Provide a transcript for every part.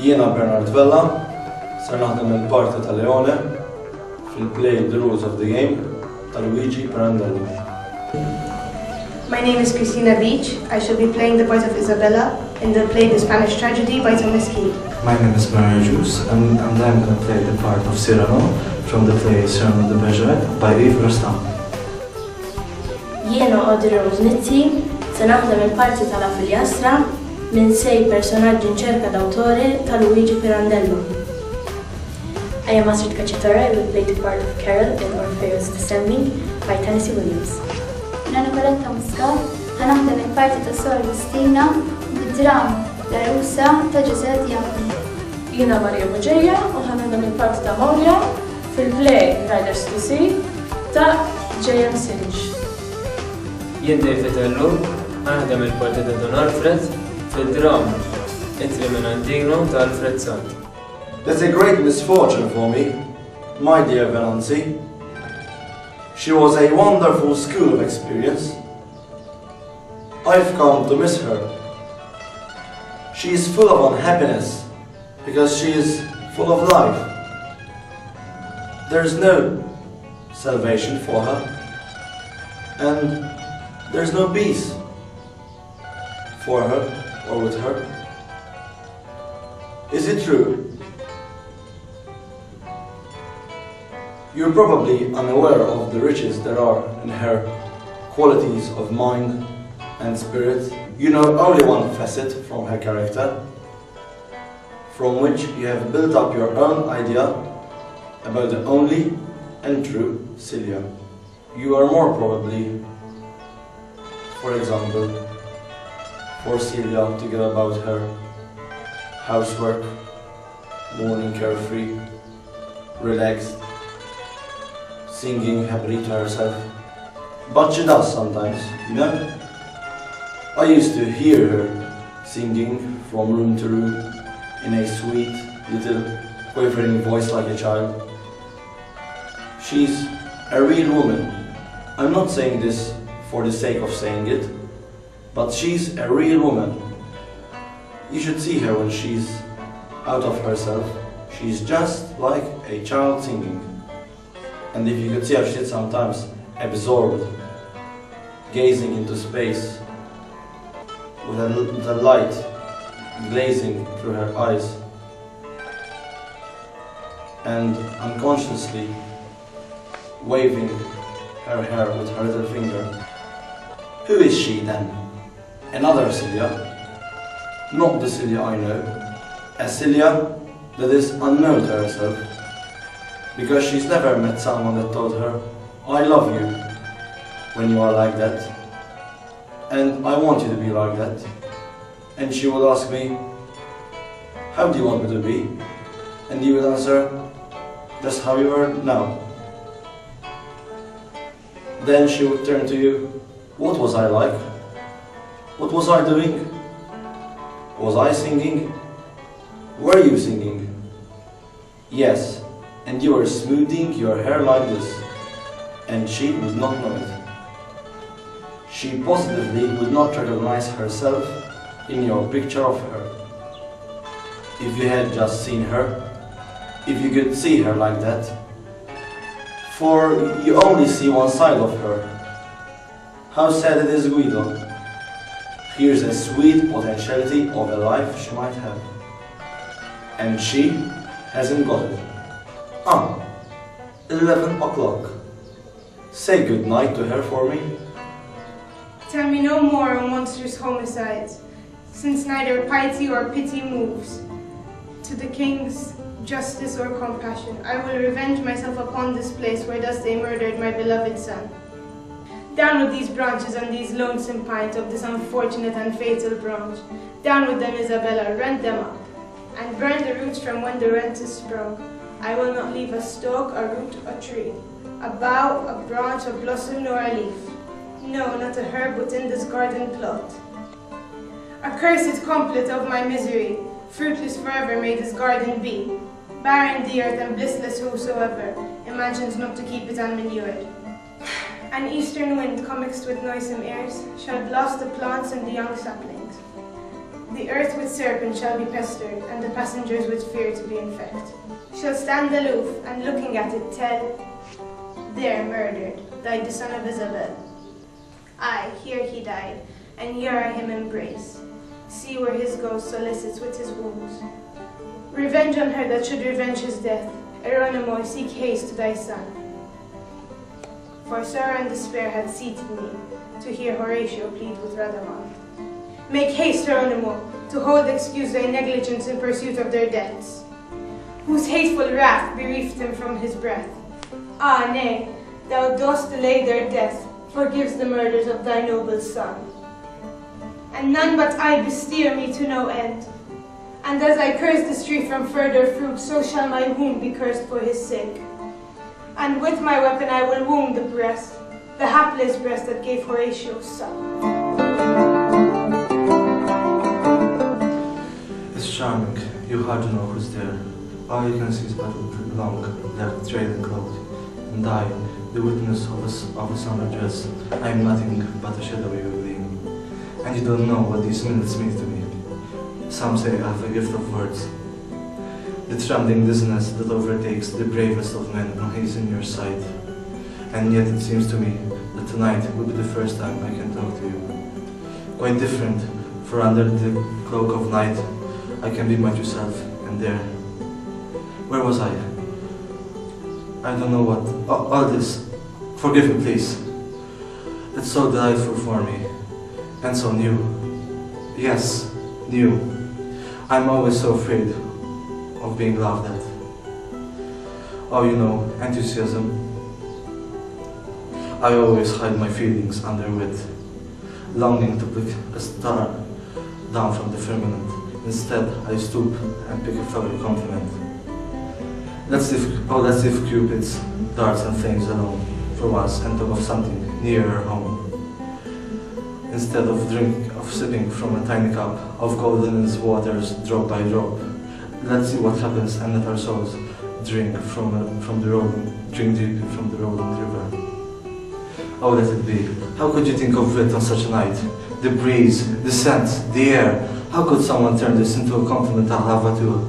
Jiena Bernard Vella, sar naħdem il-parti ta' Leone fil-play The Rules of the Game ta' Luigi Pirandello. My name is Cristina Beach. I shall be playing the part of Isabella in the play The Spanish Tragedy by Thomas Keane. My name is Bernard Jus, and I'm going to play the part of Cyrano from the play Cyrano de Bergerac by Yves Rostand. Jiena Audrey Rosnizzi, se naħdem il-parti tal-Afiljastra minn 6 personaġġi ċerka d'autore ta' Luigi Pirandello. I am Astrid Cacciatore. I will play the part of Carol in Orpheus Descending by Tennessee Williams. Nana Coletta Muscat, ħanaħdem il-parti ta' Sor Agustina bid-drama La Russa ta' Giuseppe Iaconi. Jiena Maria Boġeja u ħanaħdem il-parti ta' Monia fil-play Riders to Sea ta' J.M. Sinch. Jien David Ellu, ħanaħdem il-parti ta' Don Alfred fil-drama Intri Menandino ta' Alfred Sant. That's a great misfortune for me, my dear Venanzi. She was a wonderful school of experience. I've come to miss her. She is full of unhappiness because she is full of life. There is no salvation for her, and there is no peace for her or with her. Is it true? You're probably unaware of the riches there are in her qualities of mind and spirit. You know only one facet from her character, from which you have built up your own idea about the only and true Celia. You are more probably, for example, for Celia to go about her housework, morning carefree, relaxed, singing happily to herself. But she does sometimes, you know? I used to hear her singing from room to room in a sweet, little, quavering voice like a child. She's a real woman. I'm not saying this for the sake of saying it, but she's a real woman. You should see her when she's out of herself. She's just like a child singing. And if you could see how she sits sometimes, absorbed, gazing into space, with the light blazing through her eyes, and unconsciously waving her hair with her little finger. Who is she then? Another Celia? Not the Celia I know. A Celia that is unknown to herself, because she's never met someone that told her, I love you, when you are like that, and I want you to be like that. And she would ask me, how do you want me to be? And you would answer, that's how you are now. Then she would turn to you, what was I like? What was I doing? Was I singing? Were you singing? Yes. And you were smoothing your hair like this, and she would not know it. She positively would not recognize herself in your picture of her. If you had just seen her, if you could see her like that, for you only see one side of her. How sad it is, Guido. Here's a sweet potentiality of a life she might have, and she hasn't got it. 11 o'clock. Say good night to her for me. Tell me no more of monstrous homicides, since neither piety or pity moves to the king's justice or compassion. I will revenge myself upon this place where thus they murdered my beloved son. Down with these branches and these lonesome pines of this unfortunate and fatal branch. Down with them, Isabella, rend them up, and burn the roots from when the rent is sprung. I will not leave a stalk, a root, a tree, a bough, a branch, a blossom, nor a leaf. No, not a herb within this garden plot. Accursed complet of my misery, fruitless forever may this garden be. Barren the earth and blissless whosoever imagines not to keep it unmanured. An eastern wind commixed with noisome airs shall blast the plants and the young saplings. The earth with serpents shall be pestered, and the passengers with fear to be infected. Shall stand aloof, and looking at it tell, there murdered, died the son of Isabel. Aye, here he died, and here I him embrace. See where his ghost solicits with his wounds. Revenge on her that should revenge his death. Eronimo, seek haste to thy son. For sorrow and despair had seated me, to hear Horatio plead with Radamant. Make haste, Eronimo, to hold excuse thy negligence in pursuit of their deaths, whose hateful wrath bereaved him from his breath. Ah, nay, thou dost delay their death, forgives the murders of thy noble son. And none but I besteer me to no end. And as I curse this tree from further fruit, so shall my wound be cursed for his sake. And with my weapon I will wound the breast, the hapless breast that gave Horatio's son. It's charming. You hardly know who's there. All you can see is but a long, left trailing cloak. And I, the witness of a summer dress, I am nothing but a shadowy gleam. And you don't know what these minutes mean to me. Some say I have a gift of words. The trembling dizziness that overtakes the bravest of men when he is in your sight. And yet it seems to me that tonight will be the first time I can talk to you. Quite different, for under the cloak of night, I can be my true self, and there. Where was I? I don't know what. All this. Forgive me, please. It's so delightful for me. And so new. Yes, new. I'm always so afraid of being laughed at. Oh, you know, enthusiasm. I always hide my feelings under wit, longing to pick a star down from the firmament. Instead, I stoop and pick a fellow compliment. Let's leave Cupid's darts and flames alone for once and talk of something nearer home. Instead of sipping from a tiny cup of golden waters drop by drop, let's see what happens and let our souls drink deep from the rolling river. Oh, let it be. How could you think of it on such a night? The breeze, the scent, the air. How could someone turn this into a compliment I'll have at you?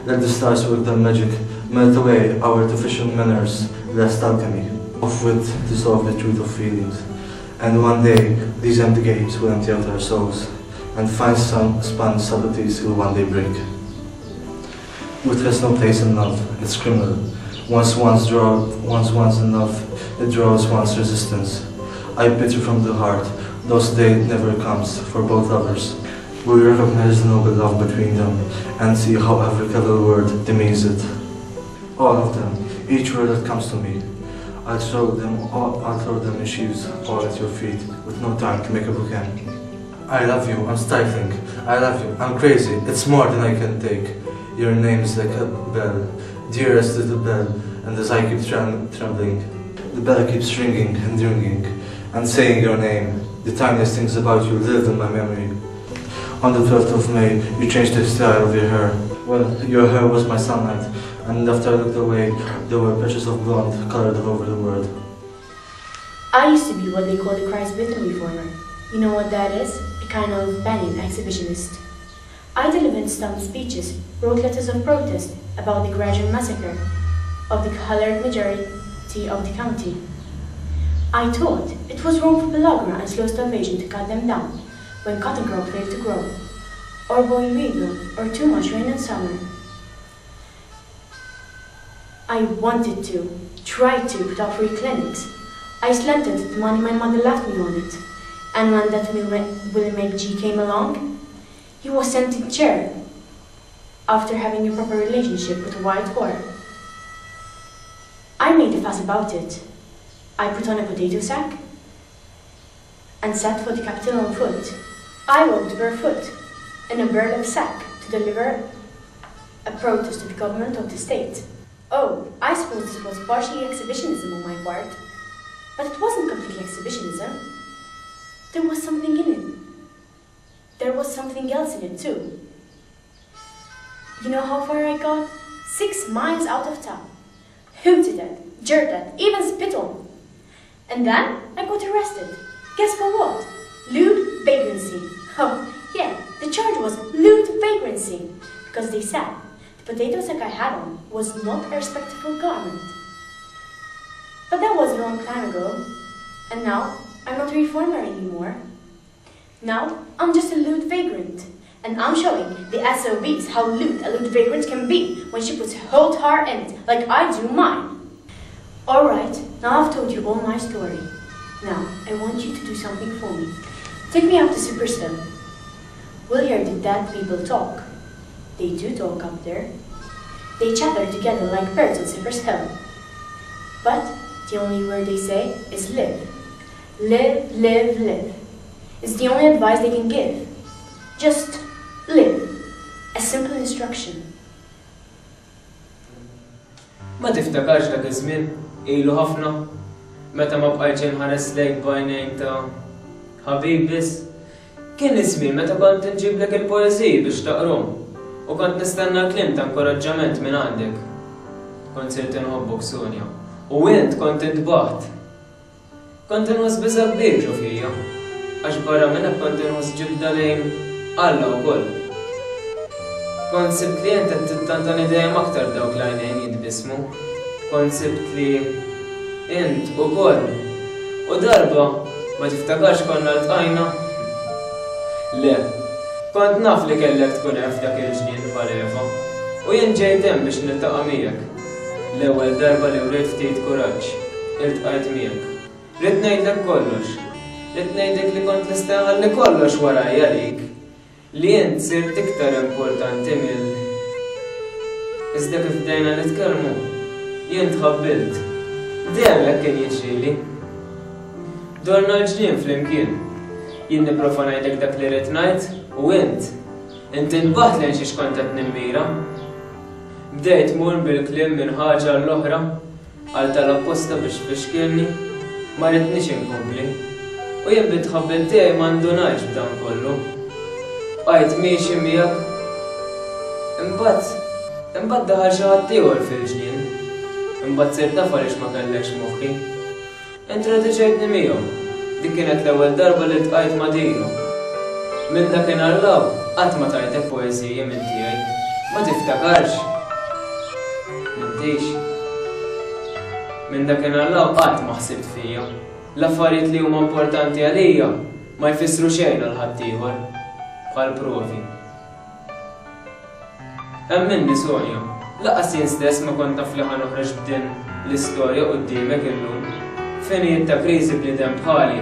Let the stars work their magic, melt away our artificial manners, lest alchemy of wit dissolve the truth of feelings. And one day, these empty gates will empty out our souls, and fine spun subtleties will one day break. Wit has no place in love, it's criminal. Once in love, it draws one's resistance. I pity from the heart, those day never comes for both lovers. We recognize the noble love between them, and see how every clever word demeans it. All of them, each word that comes to me, I'll throw them in sheaves all at your feet, with no time to make a bouquet. I love you, I'm stifling. I love you, I'm crazy, it's more than I can take. Your name is like a bell, dearest little bell, and as I keep trembling, the bell keeps ringing and ringing, and saying your name. The tiniest things about you live in my memory. On the 12th of May, you changed the style of your hair. Well, your hair was my sunlight, and after I looked away, there were patches of blonde colored all over the world. I used to be what they call the Christ Britain reformer. You know what that is? A kind of banning exhibitionist. I delivered stumped speeches, wrote letters of protest about the gradual massacre of the colored majority of the county. I thought it was wrong for pellagra and slow starvation to cut them down when cotton crop failed to grow, or boil wheat, or too much rain in summer. I wanted to, tried to put up free clinics. I slanted the money my mother left me on it, and when that will make G came along, he was sent in jail after having a proper relationship with a white whore. I made a fuss about it. I put on a potato sack and set for the capital on foot. I walked barefoot in a burlap sack to deliver a protest to the government of the state. Oh, I suppose this was partially exhibitionism on my part, but it wasn't completely exhibitionism. There was something in it. There was something else in it too. You know how far I got? 6 miles out of town. Hooted at, jeered at, even spit on. And then I got arrested. Guess for what? Lewd vagrancy. Oh, yeah, the charge was currency because they said the potato sack I had on was not a respectable garment. But that was a long time ago, and now I'm not a reformer anymore. Now I'm just a lewd vagrant, and I'm showing the SOBs how lewd a lewd vagrant can be when she puts her whole heart in it, like I do mine. Alright, now I've told you all my story. Now, I want you to do something for me. Take me up to Super's Hill. We'll hear the dead people talk. They do talk up there. They chatter together like birds on Super's Hill. But the only word they say is live. Live, live, live. It's the only advice they can give. Just live. A simple instruction. Ma tiftakarx dak iż-żmien ilu ħafna meta ma bqajtx inħares lejk b'għajnejn ta' ħabib biss. Kien iż-żmien meta kont inġiblek il-poeżiji biex taqrom u kont nistenna kliem ta' inkoraġġament minn għandek. Kont sirt inħobbok Sonja u int kont intbaħt. Kont inħoss biża' kbir ġo fija għax barra minn hekk kont inħoss ġibda lejn Alla wkoll. Kont sibt li int qed tittantani dejjem aktar dawk l-għajnejn jitbismu. Kont sibt li int ukoll. U darba ma tiftakarx konna ltqajna. Le, kont naf li kellek tkun hemm f'dak il-ġnien bħal Eva. U jien ġejt hemm biex niltaqa' miegħek. L-ewwel darba li wrejt ftit kuraġġ, iltqajt miegħek. Rid ngħidlek kollox. Rid ngħidlek li kont nista' nħalli kollox warajja għalik. Li int sirt iktar importanti mill... Iżda kif bdejna nitkellmu, jien tħabbilt. Dejjem hekk kien jiġrili. Dorna l-ġnien flimkien. Jien nipprova ngħidlek dak li rid ngħid u int intbaħt lejn xi xkont qed nimmira. Bdejt mur bil-kliem minn ħaġa l-oħra għal tal-apposta biex tfixkilni ma ridniex inkompli. U jien bit-tħabbil tiegħi ma ndunajx b'dan kollu. Bqajt miexi miegħek. Imbagħad daħal xi ħadd ieħor fil-ġnien. Imbagħad sirt naf għaliex ma kellekx moħħi. Introduċejtni miegħu. Dik kienet l-ewwel darba li ltqajt ma' Dino. Minn dakinhar law qatt ma tajtek poeżija minn tiegħi. Ma tiftakarx. M'intix. Minn dakinhar law qatt ma ħsibt fija. L-affarijiet li huma importanti għalija ma jfissru xejn għal ħadd ieħor. Bħal provi. Hemm minni Sonja, laqas jien stess ma kont naf li ħanoħroġ b'din l-istorja quddiemek illum. Finijiet ta' kriżi bniedem bħali.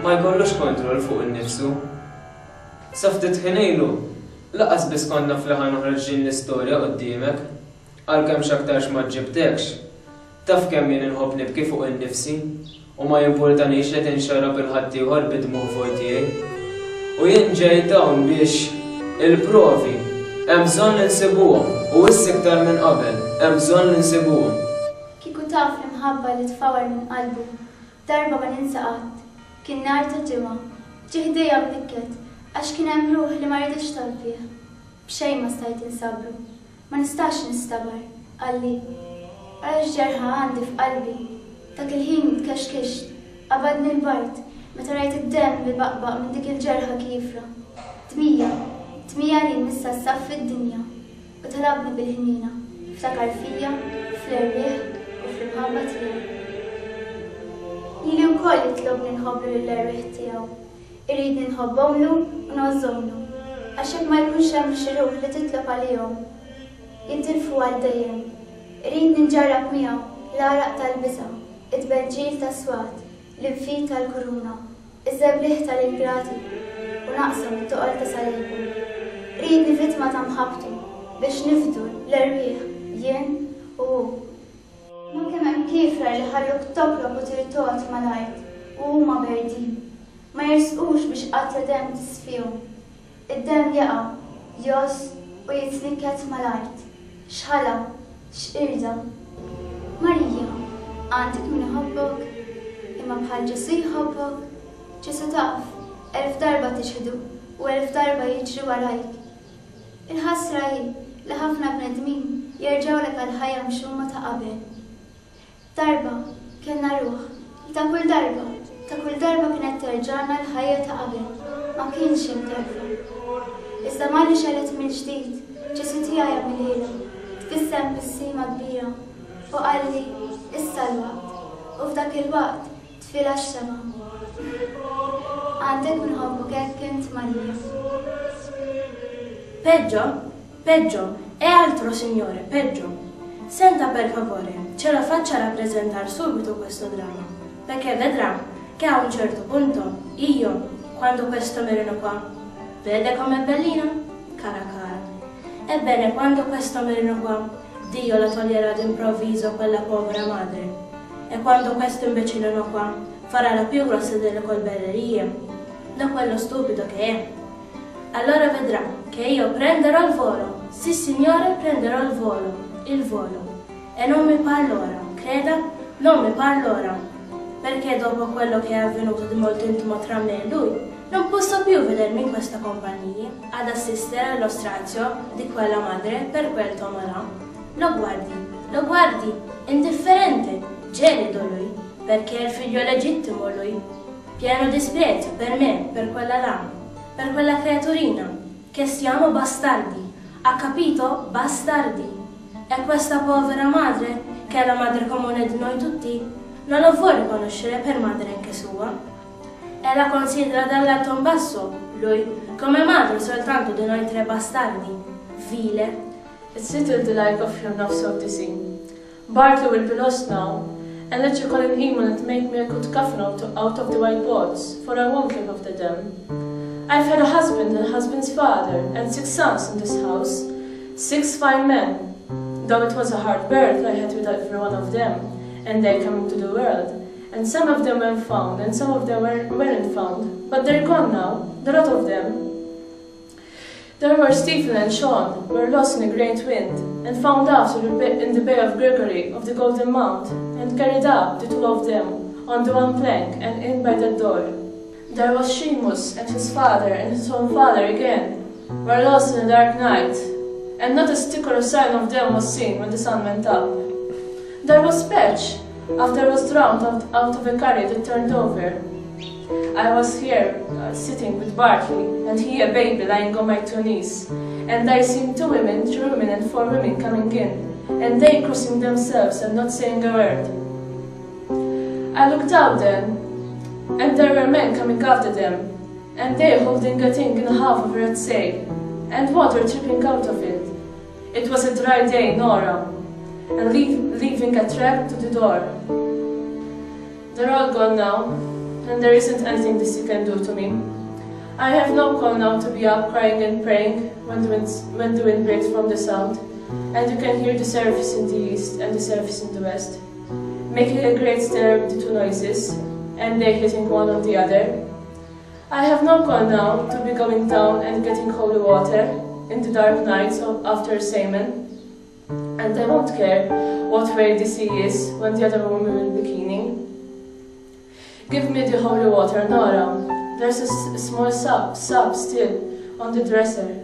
Ma jkollux kontroll fuq innifsu. Sa ftit ħin ilu, laqas biss kont naf li ħanoħroġ din l-istorja quddiemek, għalkemm x'aktarx ma ġġibtekx. Taf kemm jien inħobb nibki fuq innifsi u ma jimpurtanix li tinxarab il-ħadd ieħor bid-dmugħ fuq tiegħi. U jien ġejt hawn biex il-provi hemm bżonn li nsibuhom u issa iktar minn qabel hemm bżonn li nsibuhom. Kieku taf l-imħabba li tfawar minn qalbu, darba ma ninsa qatt, kien nhar ta' ġimgħa, ġie ħdejja b'nikket għax kien hemm ruħ li ma rridx talbih. B'xejn ma stajt insabru, ma nistax nistabar, qalli għaliex ġerħa għandi f'qalbi, dak il-ħin tkexkixt, qabadni l-bart. Meta rajt id-demm li baqbaq minn dik il-ġerħa kifra. Tmija li nissa s-saf fid-dinja u talabni bil-ħnina, ftakar fija, fl-errieħ u fl-imħabba tiegħu. Ili wkoll jitlobni nħobblu lill-errieħ tiegħu, iridni nħobbhomlu u nagħżhomlu, għax hekk ma jkunx hemm xi ruħ li titlob għalihom. Jintilfu għal dejjem, iridni nġarrab miegħu l-għaraq tal-bisa, it-tbeġġil tas-swat, l-infit tal-kuruna, iż-żebliħ tal-ingrati u naqsam it-toqol ta' salejku. Ridni vittma ta' mħabtu biex nifdu l-erwieħ jien u hu. Ma kemm hemm kifra li ħalluk toklok u tirtot mal-art u huma berdin. Ma jersqux biex qatt demm tisfihom. Id-demm jaqa', jos u jitnikket mal-art. X'ħala, x'irda. Marija, għandek min iħobbok, imma bħal Ġesu jħobbok, Ġesu taf, 1000 darba tixħdu u 1000 darba jiġri warajk. Il-ħasra hi li ħafna bnedmin jerġgħulek għall-ħajja mxuma ta' qabel. Darba kellna ruħ li ta' kull darba kienet terġa'na l-ħajja ta' qabel, ma kienx hemm darba. Iżda Malli xaret mill-ġdid, ġismu tiegħi mill-ħila, tfissem bis-sima kbira, u qalli issa l-waqt, u f'dak il-waqt tfila x-xema. Għandek minħobbok hekk int Malli. Peggio, e altro signore, peggio. Senta per favore, ce lo faccia rappresentare subito questo dramma, perché vedrà che a un certo punto io, quando questo merino qua, vede com'è bellina? Cara. Ebbene, quando questo merino qua, Dio la toglierà d'improvviso quella povera madre, e quando questo imbecillino qua farà la più grossa delle colbellerie, da quello stupido che è, allora vedrà che io prenderò il volo, sì signore, prenderò il volo, e non mi parlo ora, creda, non mi parlo ora, perché dopo quello che è avvenuto di molto intimo tra me e lui, non posso più vedermi in questa compagnia ad assistere allo strazio di quella madre per quel tomo là. Lo guardi, indifferente, gelido lui, perché è il figlio legittimo lui, pieno di sprezzo per me, per quella là, per quella creaturina, che siamo bastardi, ha capito? Bastardi. E questa povera madre, che è la madre comune di noi tutti, non lo vuole conoscere per madre anche sua, e la considera dall'alto in basso, lui, come madre soltanto di noi tre bastardi, vile. It's little the like of him now, so to see. Bartley will be lost now, and let you call him evil and make me a good coffin out of the white boards, for I won't live after them. I've had a husband and a husband's father, and 6 sons in this house, 6 fine men. Though it was a hard birth I had with every one of them, and they come into the world, and some of them were found, and some of them weren't found, but they're gone now, the lot of them. There were Stephen and Sean, were lost in a great wind, and found after in the Bay of Gregory of the Golden Mount, and carried up, the 2 of them, on the one plank, and in by that door. There was Seamus and his father, and his own father again, were lost in a dark night, and not a stick or a sign of them was seen when the sun went up. There was Patch, after I was drowned out of a carriage that turned over. I was here, sitting with Bartley, and he a baby lying on my 2 knees, and I seen 2 women, 3 women and 4 women coming in, and they crossing themselves and not saying a word. I looked out then, and there were men coming after them, and they holding a thing in half of a red sail, and water dripping out of it. It was a dry day, Nora, and leaving a track to the door. They're all gone now, and there isn't anything this you can do to me. I have no call now to be up crying and praying when the wind breaks from the south, and you can hear the service in the east and the service in the west, making a great stir with the 2 noises, and they hitting one on the other. I have no call now to be going down and getting holy water in the dark nights after a sermon, and I won't care what way the sea is when the other woman will be keening. Give me the holy water, Nora. There's a small sop still on the dresser.